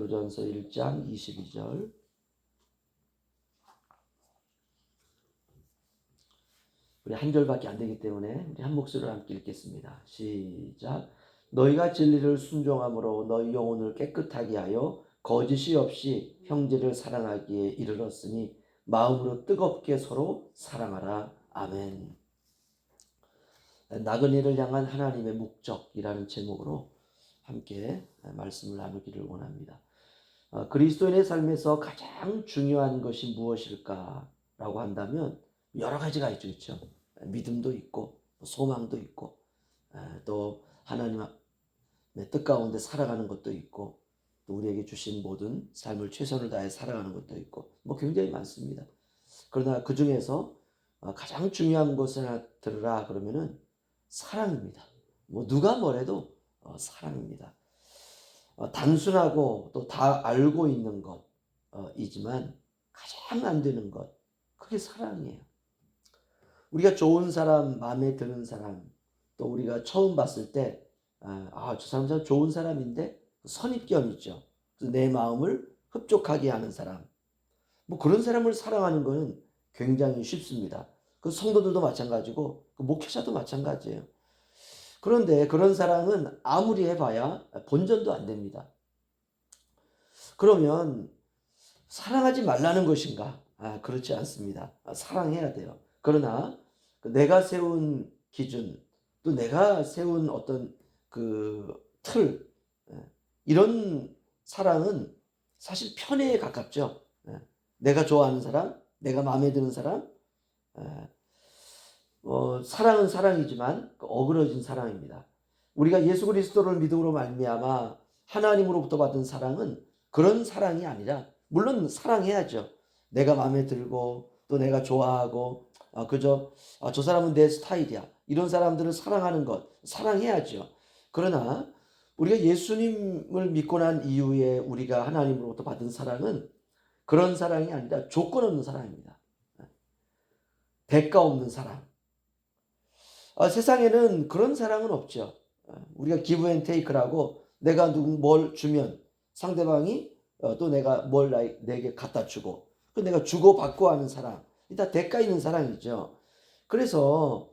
고린도전서 1장 22절. 우리 한 절밖에 안 되기 때문에 우리 한 목소리로 함께 읽겠습니다. 시작. 너희가 진리를 순종함으로 너희 영혼을 깨끗하게 하여 거짓이 없이 형제를 사랑하기에 이르렀으니 마음으로 뜨겁게 서로 사랑하라. 아멘. 나그네를 향한 하나님의 목적이라는 제목으로 함께 말씀을 나누기를 원합니다. 그리스도인의 삶에서 가장 중요한 것이 무엇일까라고 한다면 여러 가지가 있죠. 믿음도 있고 소망도 있고 또 하나님의 뜻 가운데 살아가는 것도 있고 또 우리에게 주신 모든 삶을 최선을 다해 살아가는 것도 있고 굉장히 많습니다. 그러나 그 중에서 가장 중요한 것을 하나 들으라 그러면은 사랑입니다. 누가 뭐래도 사랑입니다. 단순하고 또 다 알고 있는 것이지만 가장 안 되는 것, 그게 사랑이에요. 우리가 좋은 사람, 마음에 드는 사람, 또 우리가 처음 봤을 때 저 사람 참 좋은 사람인데 선입견 있죠. 내 마음을 흡족하게 하는 사람, 그런 사람을 사랑하는 것은 굉장히 쉽습니다. 그 성도들도 마찬가지고 그 목회자도 마찬가지예요. 그런데 그런 사랑은 아무리 해봐야 본전도 안 됩니다. 그러면 사랑하지 말라는 것인가? 그렇지 않습니다. 사랑해야 돼요. 그러나 내가 세운 기준, 또 내가 세운 어떤 그 틀, 이런 사랑은 사실 편애에 가깝죠. 내가 좋아하는 사람, 내가 마음에 드는 사람, 사랑은 사랑이지만 어그러진 사랑입니다. 우리가 예수 그리스도를 믿음으로 말미암아 하나님으로부터 받은 사랑은 그런 사랑이 아니라, 물론 사랑해야죠. 내가 마음에 들고 또 내가 좋아하고 저 사람은 내 스타일이야, 이런 사람들을 사랑하는 것 사랑해야죠. 그러나 우리가 예수님을 믿고 난 이후에 우리가 하나님으로부터 받은 사랑은 그런 사랑이 아니라 조건 없는 사랑입니다. 대가 없는 사랑. 세상에는 그런 사랑은 없죠. 우리가 기브 앤 테이크라고 내가 누구 뭘 주면 상대방이 또 내가 뭘 내게 갖다 주고 내가 주고 받고 하는 사랑, 다 대가 있는 사랑이죠. 그래서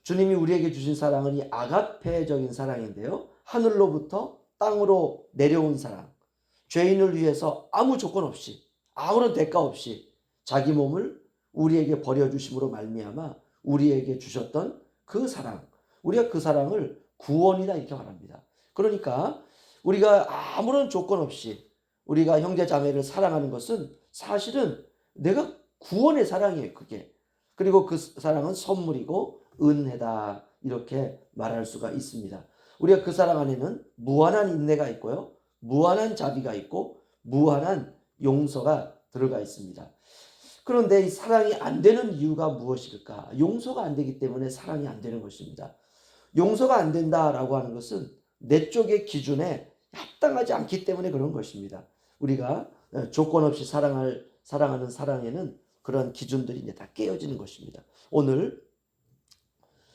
주님이 우리에게 주신 사랑은 이 아가페적인 사랑인데요, 하늘로부터 땅으로 내려온 사랑, 죄인을 위해서 아무 조건 없이 아무런 대가 없이 자기 몸을 우리에게 버려주심으로 말미암아 우리에게 주셨던 그 사랑, 우리가 그 사랑을 구원이다 이렇게 말합니다. 그러니까 우리가 아무런 조건 없이 우리가 형제 자매를 사랑하는 것은 사실은 내가 구원의 사랑이에요, 그게. 그리고 그 사랑은 선물이고 은혜다 이렇게 말할 수가 있습니다. 우리가 그 사랑 안에는 무한한 인내가 있고요, 무한한 자비가 있고 무한한 용서가 들어가 있습니다. 그런데 이 사랑이 안 되는 이유가 무엇일까? 용서가 안 되기 때문에 사랑이 안 되는 것입니다. 용서가 안 된다라고 하는 것은 내 쪽의 기준에 합당하지 않기 때문에 그런 것입니다. 우리가 조건 없이 사랑하는 사랑에는 그런 기준들이 이제 다 깨어지는 것입니다. 오늘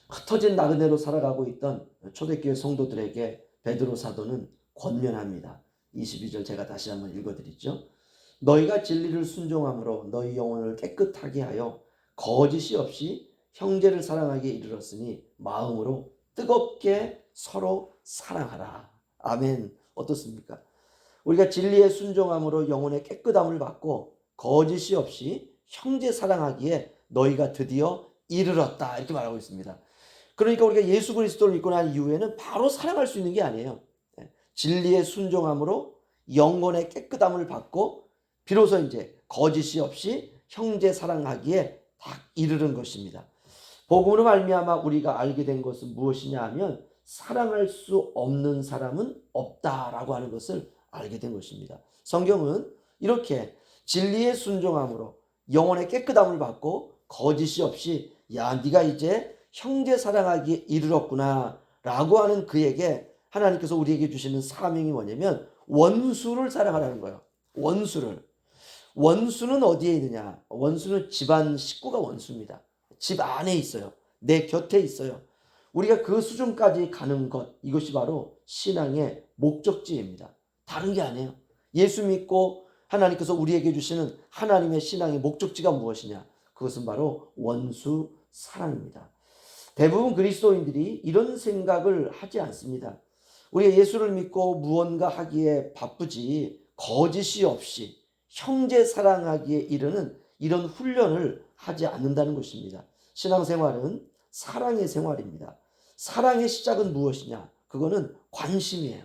흩어진 나그네로 살아가고 있던 초대교회 성도들에게 베드로 사도는 권면합니다. 22절 제가 다시 한번 읽어드리죠. 너희가 진리를 순종함으로 너희 영혼을 깨끗하게 하여 거짓이 없이 형제를 사랑하기에 이르렀으니 마음으로 뜨겁게 서로 사랑하라. 아멘. 어떻습니까? 우리가 진리에 순종함으로 영혼의 깨끗함을 받고 거짓이 없이 형제 사랑하기에 너희가 드디어 이르렀다 이렇게 말하고 있습니다. 그러니까 우리가 예수 그리스도를 믿고 난 이후에는 바로 사랑할 수 있는 게 아니에요. 진리에 순종함으로 영혼의 깨끗함을 받고 비로소 이제 거짓이 없이 형제 사랑하기에 딱 이르는 것입니다. 복음으로 말미암아 우리가 알게 된 것은 무엇이냐 하면 사랑할 수 없는 사람은 없다라고 하는 것을 알게 된 것입니다. 성경은 이렇게 진리에 순종함으로 영혼의 깨끗함을 받고 거짓이 없이 네가 이제 형제 사랑하기에 이르렀구나 라고 하는 그에게 하나님께서 우리에게 주시는 사명이 뭐냐면 원수를 사랑하라는 거예요. 원수는 어디에 있느냐? 원수는 집안 식구가 원수입니다. 집 안에 있어요. 내 곁에 있어요. 우리가 그 수준까지 가는 것, 이것이 바로 신앙의 목적지입니다. 다른 게 아니에요. 예수 믿고 하나님께서 우리에게 주시는 하나님의 신앙의 목적지가 무엇이냐? 그것은 바로 원수 사랑입니다. 대부분 그리스도인들이 이런 생각을 하지 않습니다. 우리가 예수를 믿고 무언가 하기에 바쁘지 거짓이 없이 형제 사랑하기에 이르는 이런 훈련을 하지 않는다는 것입니다. 신앙생활은 사랑의 생활입니다. 사랑의 시작은 무엇이냐? 그거는 관심이에요.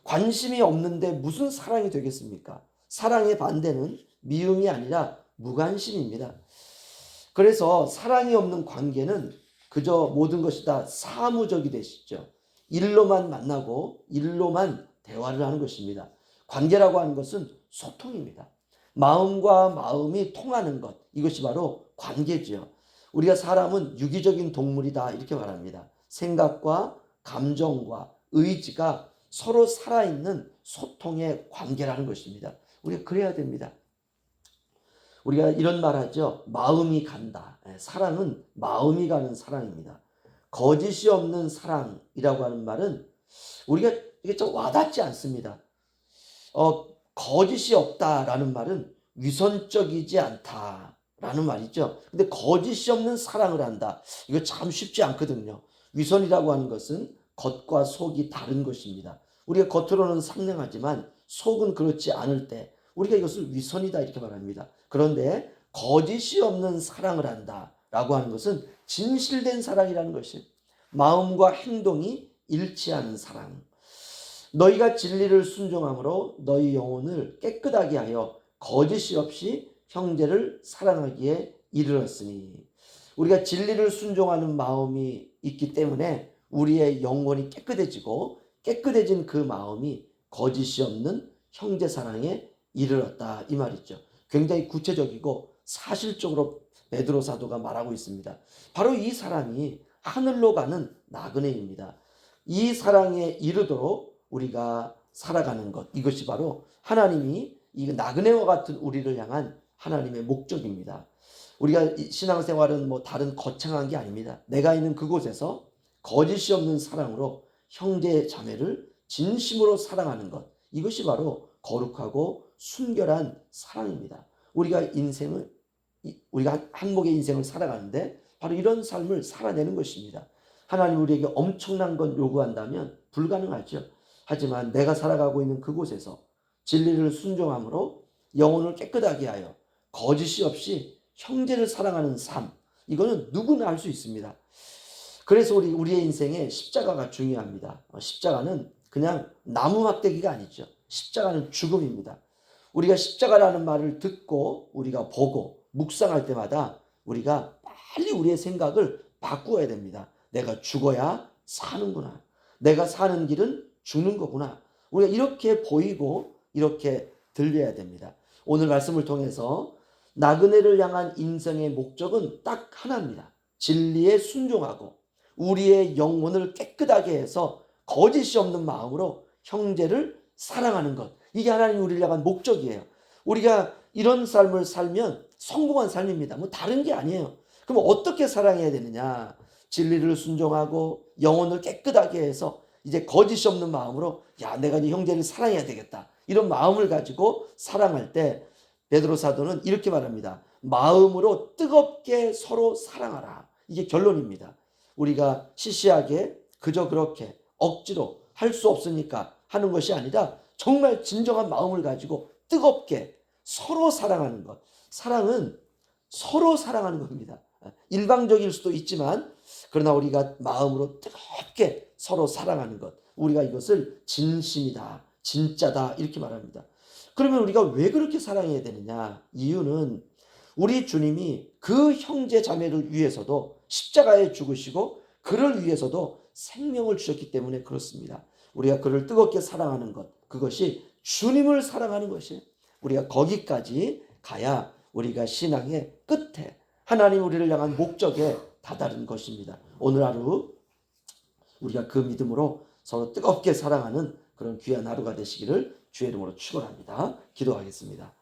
관심이 없는데 무슨 사랑이 되겠습니까? 사랑의 반대는 미움이 아니라 무관심입니다. 그래서 사랑이 없는 관계는 그저 모든 것이 다 사무적이 되시죠. 일로만 만나고 일로만 대화를 하는 것입니다. 관계라고 하는 것은 소통입니다. 마음과 마음이 통하는 것, 이것이 바로 관계지요. 우리가 사람은 유기적인 동물이다 이렇게 말합니다. 생각과 감정과 의지가 서로 살아있는 소통의 관계라는 것입니다. 우리가 그래야 됩니다. 우리가 이런 말 하죠. 마음이 간다. 사랑은 마음이 가는 사랑입니다. 거짓이 없는 사랑이라고 하는 말은 우리가 이게 좀 와닿지 않습니다. 거짓이 없다라는 말은 위선적이지 않다라는 말이죠. 근데 거짓이 없는 사랑을 한다. 이거 참 쉽지 않거든요. 위선이라고 하는 것은 겉과 속이 다른 것입니다. 우리가 겉으로는 상냥하지만 속은 그렇지 않을 때 우리가 이것을 위선이다 이렇게 말합니다. 그런데 거짓이 없는 사랑을 한다라고 하는 것은 진실된 사랑이라는 것이 마음과 행동이 일치하는 사랑. 너희가 진리를 순종함으로 너희 영혼을 깨끗하게 하여 거짓이 없이 형제를 사랑하기에 이르렀으니 우리가 진리를 순종하는 마음이 있기 때문에 우리의 영혼이 깨끗해지고 깨끗해진 그 마음이 거짓이 없는 형제 사랑에 이르렀다 이 말이죠. 굉장히 구체적이고 사실적으로 베드로 사도가 말하고 있습니다. 바로 이 사람이 하늘로 가는 나그네입니다. 이 사랑에 이르도록 우리가 살아가는 것, 이것이 바로 하나님이 이 나그네와 같은 우리를 향한 하나님의 목적입니다. 우리가 신앙생활은 뭐 다른 거창한 게 아닙니다. 내가 있는 그곳에서 거짓이 없는 사랑으로 형제 자매를 진심으로 사랑하는 것, 이것이 바로 거룩하고 순결한 사랑입니다. 우리가 한복의 인생을 살아가는데 바로 이런 삶을 살아내는 것입니다. 하나님 우리에게 엄청난 건 요구한다면 불가능하죠. 하지만 내가 살아가고 있는 그곳에서 진리를 순종함으로 영혼을 깨끗하게 하여 거짓이 없이 형제를 사랑하는 삶, 이거는 누구나 할 수 있습니다. 그래서 우리의 인생에 십자가가 중요합니다. 십자가는 그냥 나무 막대기가 아니죠. 십자가는 죽음입니다. 우리가 십자가라는 말을 듣고 우리가 보고 묵상할 때마다 우리가 빨리 우리의 생각을 바꾸어야 됩니다. 내가 죽어야 사는구나. 내가 사는 길은 죽는 거구나. 우리가 이렇게 보이고 이렇게 들려야 됩니다. 오늘 말씀을 통해서 나그네를 향한 인생의 목적은 딱 하나입니다. 진리에 순종하고 우리의 영혼을 깨끗하게 해서 거짓이 없는 마음으로 형제를 사랑하는 것. 이게 하나님 우리를 향한 목적이에요. 우리가 이런 삶을 살면 성공한 삶입니다. 뭐 다른 게 아니에요. 그럼 어떻게 사랑해야 되느냐? 진리를 순종하고 영혼을 깨끗하게 해서 이제 거짓이 없는 마음으로 내가 네 형제를 사랑해야 되겠다. 이런 마음을 가지고 사랑할 때 베드로 사도는 이렇게 말합니다. 마음으로 뜨겁게 서로 사랑하라. 이게 결론입니다. 우리가 시시하게 그저 그렇게 억지로 할 수 없으니까 하는 것이 아니라 정말 진정한 마음을 가지고 뜨겁게 서로 사랑하는 것. 사랑은 서로 사랑하는 겁니다. 일방적일 수도 있지만 그러나 우리가 마음으로 뜨겁게 서로 사랑하는 것. 우리가 이것을 진심이다, 진짜다 이렇게 말합니다. 그러면 우리가 왜 그렇게 사랑해야 되느냐? 이유는 우리 주님이 그 형제 자매를 위해서도 십자가에 죽으시고 그를 위해서도 생명을 주셨기 때문에 그렇습니다. 우리가 그를 뜨겁게 사랑하는 것, 그것이 주님을 사랑하는 것이에요. 우리가 거기까지 가야 우리가 신앙의 끝에 하나님 우리를 향한 목적에 다다른 것입니다. 오늘 하루 우리가 그 믿음으로 서로 뜨겁게 사랑하는 그런 귀한 하루가 되시기를 주의 이름으로 축원합니다. 기도하겠습니다.